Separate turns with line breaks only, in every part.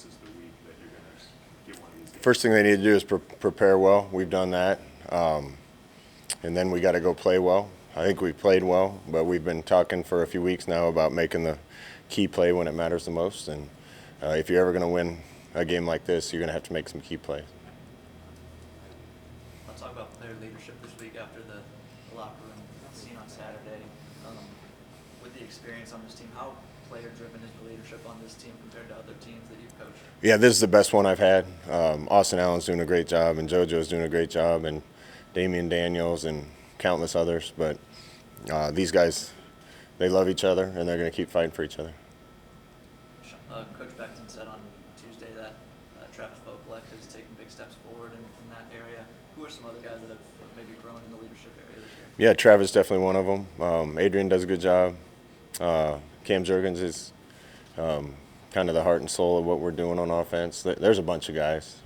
this is the week that you're going to get one of these games?
First thing they need to do is prepare well. We've done that. And then we got to go play well. I think we played well, but we've been talking for a few weeks now about making the key play when it matters the most. And if you're ever going to win a game like this, you're going to have to make some key plays.
Let's talk about player leadership this week after the locker room scene on Saturday. With the experience on this team, how player-driven is the leadership on this team compared to other teams that you've coached?
Yeah, this is the best one I've had. Austin Allen's doing a great job, and JoJo's doing a great job, and Damian Daniels and countless others. But these guys, they love each other, and they're going to keep fighting for each other.
Coach Beckton said on Tuesday that Travis Vokolek has taken big steps forward in that area. Who are some other guys that have maybe grown in the leadership area this year?
Yeah, Travis definitely one of them. Adrian does a good job. Cam Jurgens is kind of the heart and soul of what we're doing on offense. There's a bunch of guys.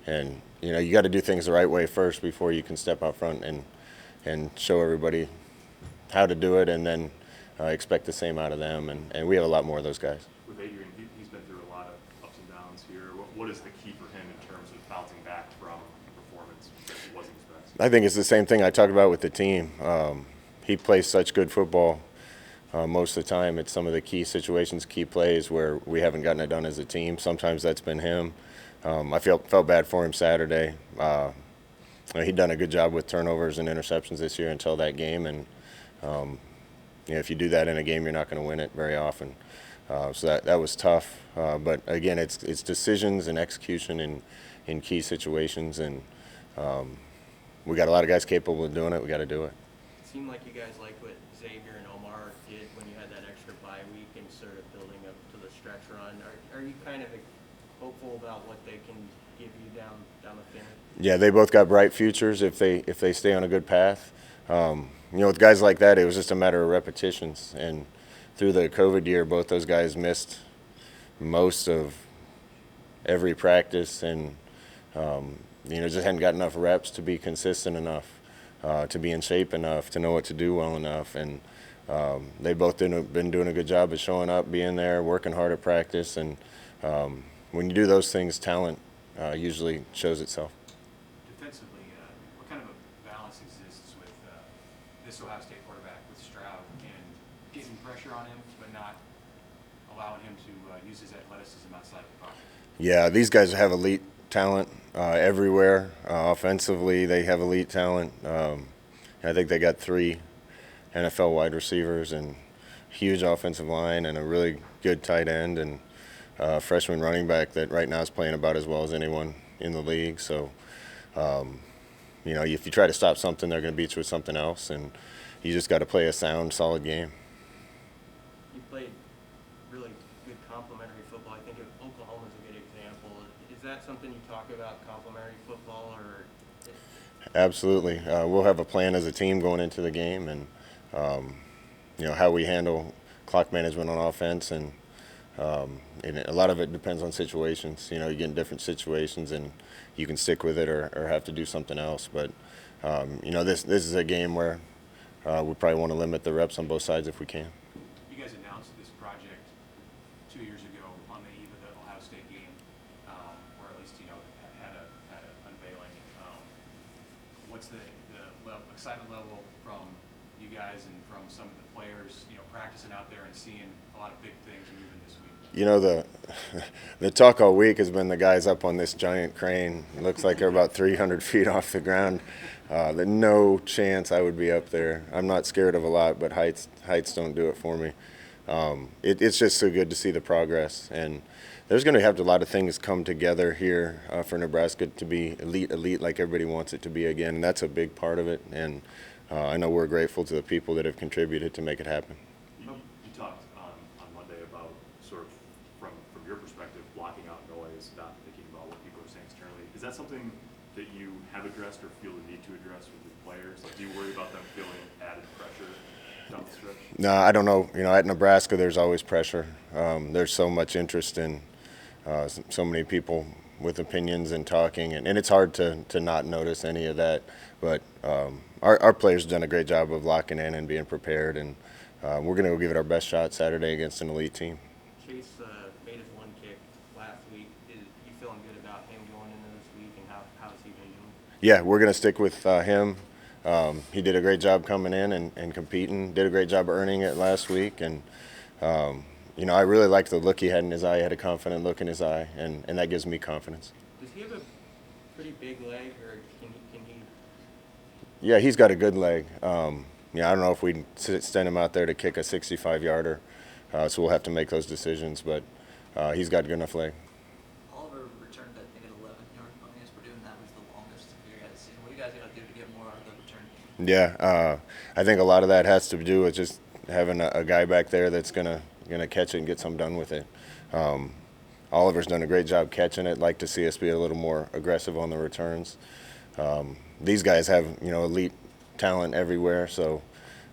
And, you got to do things the right way first before you can step out front and show everybody how to do it, and then expect the same out of them. And we have a lot more of those guys.
With Adrian, he's been through a lot of ups and downs here. What is the key for him in terms of bouncing back from a performance that wasn't his best?
I think it's the same thing I talked about with the team. He plays such good football most of the time. It's some of the key situations, key plays where we haven't gotten it done as a team. Sometimes that's been him. I felt bad for him Saturday. He'd done a good job with turnovers and interceptions this year until that game, and if you do that in a game, you're not going to win it very often. So that was tough. But again, it's decisions and execution in key situations, and we got a lot of guys capable of doing it. We got to do it.
It seemed like you guys liked what Xavier and Omar did when you had that extra bye week and sort of building up to the stretch run. Are you kind of hopeful about what they can give you down the finish?
Yeah, they both got bright futures if they stay on a good path. With guys like that, it was just a matter of repetitions. And through the COVID year, both those guys missed most of every practice, and just hadn't got enough reps to be consistent enough, to be in shape enough, to know what to do well enough. And they both been doing a good job of showing up, being there, working hard at practice. And when you do those things, talent usually shows itself.
Defensively, what kind of a balance exists with this Ohio State quarterback, with Stroud, and getting pressure on him, but not allowing him to use his athleticism outside the pocket?
Yeah, these guys have elite talent everywhere. Offensively, they have elite talent. I think they got 3 NFL wide receivers and huge offensive line and a really good tight end and freshman running back that right now is playing about as well as anyone in the league. So, if you try to stop something, they're going to beat you with something else, and you just got to play a sound, solid game.
You played really good complementary football. I think Oklahoma's a good example. Is that something you talk about, complementary football, or?
Absolutely. We'll have a plan as a team going into the game, and how we handle clock management on offense, and a lot of it depends on situations. You get in different situations, and you can stick with it or have to do something else. But this is a game where we probably want to limit the reps on both sides if we can.
You guys announced this project 2 years ago on the eve of the Ohio State game, or at least had an unveiling. What's the excitement level from you guys and from some of the players, practicing out there and seeing a lot of big things moving this week?
The talk all week has been the guys up on this giant crane. It looks like they're about 300 feet off the ground. There's no chance I would be up there. I'm not scared of a lot, but heights don't do it for me. It's just so good to see the progress, and there's going to have a lot of things come together here for Nebraska to be elite like everybody wants it to be again, and that's a big part of it. And I know we're grateful to the people that have contributed to make it happen.
You talked on Monday about sort of from your perspective, blocking out noise, not thinking about what people are saying externally. Is that something that you have addressed or feel the need to address with the players? Like, do you worry about them feeling added pressure down the stretch?
No, I don't know. At Nebraska, there's always pressure. There's so much interest in so many people with opinions and talking, and it's hard to not notice any of that. But our players have done a great job of locking in and being prepared, and we're going to go give it our best shot Saturday against an elite team.
Chase made his one kick last week. Is you feeling good about him going into this week, and how's he been doing?
Yeah, we're going to stick with him. He did a great job coming in and competing. Did a great job earning it last week, and you know, I really liked the look he had in his eye. He had a confident look in his eye, and that gives me confidence.
Does he have a pretty big leg, or can he?
Yeah, he's got a good leg. Yeah, I don't know if we'd send him out there to kick a 65-yarder, so we'll have to make those decisions. But he's got a good enough leg.
Oliver returned, I think, an 11-yard punt against Purdue, and that was the longest of your guys' season. What do you guys got to do to get more out of the return?
Yeah, I think a lot of that has to do with just having a guy back there that's gonna catch it and get something done with it. Oliver's done a great job catching it. Like to see us be a little more aggressive on the returns. These guys have, you know, elite talent everywhere, so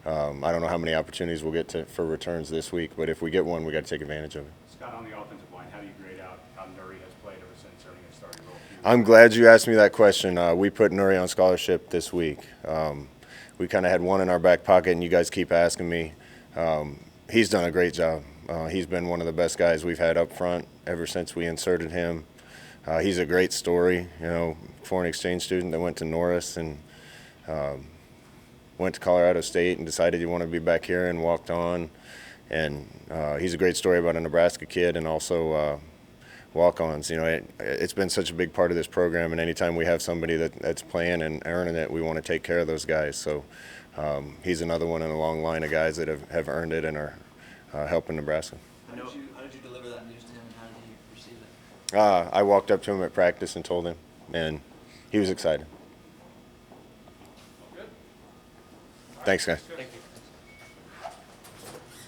I don't know how many opportunities we'll get for returns this week, but if we get one, we got to take advantage of it.
Scott, on the offensive line, how do you grade out how Nuri has played ever since earning his starting role?
I'm glad you asked me that question. We put Nuri on scholarship this week. We kind of had one in our back pocket, and you guys keep asking me. He's done a great job. He's been one of the best guys we've had up front ever since we inserted him. He's a great story, you know, foreign exchange student that went to Norris and went to Colorado State and decided he wanted to be back here and walked on. And he's a great story about a Nebraska kid and also walk-ons. You know, it's been such a big part of this program, and anytime we have somebody that's playing and earning it, we want to take care of those guys. So he's another one in a long line of guys that have earned it and are helping Nebraska.
How did you deliver that news to him, and how did he receive it?
I walked up to him at practice and told him, and he was excited.
Good.
Thanks, guys.
Thank you.